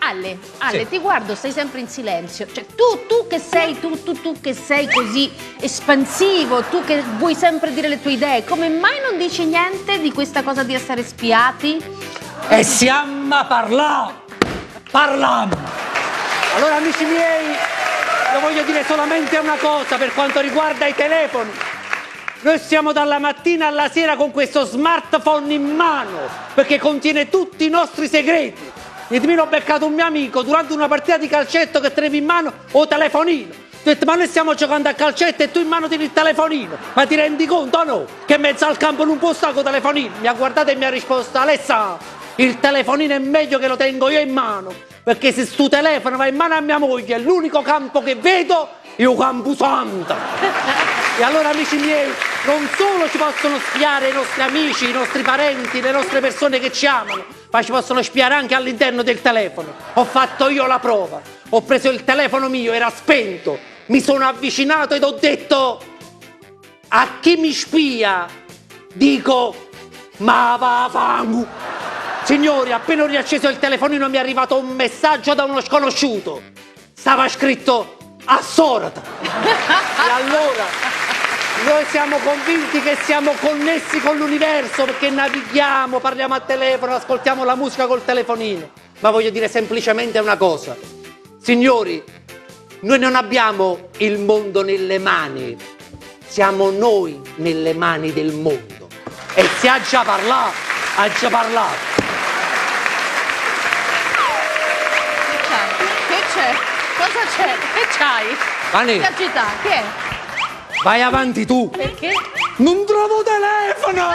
Ale, Sì. ti guardo, stai sempre in silenzio. Cioè, tu che sei, tu che sei così espansivo, tu che vuoi sempre dire le tue idee, come mai non dici niente di questa cosa di essere spiati? E siamo a parlare! Parliamo! Allora, amici miei, io voglio dire solamente una cosa per quanto riguarda i telefoni. Noi stiamo dalla mattina alla sera con questo smartphone in mano, perché contiene tutti i nostri segreti. Ieri ho beccato un mio amico durante una partita di calcetto che tenevi in mano o telefonino. Ho detto, ma noi stiamo giocando a calcetto e tu in mano tieni il telefonino. Ma ti rendi conto o no? Che in mezzo al campo non può stare con il telefonino. Mi ha guardato e mi ha risposto, Alessa, il telefonino è meglio che lo tengo io in mano. Perché se stu telefono va in mano a mia moglie, l'unico campo che vedo è il campo santo. E allora, amici miei, non solo ci possono spiare i nostri amici, i nostri parenti, le nostre persone che ci amano, ma ci possono spiare anche all'interno del telefono. Ho fatto io la prova, ho preso il telefono mio, era spento, mi sono avvicinato ed ho detto a chi mi spia dico ma va fangu. Signori, appena ho riacceso il telefonino mi è arrivato un messaggio da uno sconosciuto, stava scritto assorata. E allora noi siamo convinti che siamo connessi con l'universo perché navighiamo, parliamo al telefono, ascoltiamo la musica col telefonino. Ma voglio dire semplicemente una cosa. Signori, noi non abbiamo il mondo nelle mani, siamo noi nelle mani del mondo. E se ha già parlato, ha già parlato. Che c'è? Cosa c'è? Che c'hai? Vani, Che agita? Che è? vai avanti tu. Perché? Non trovo telefono!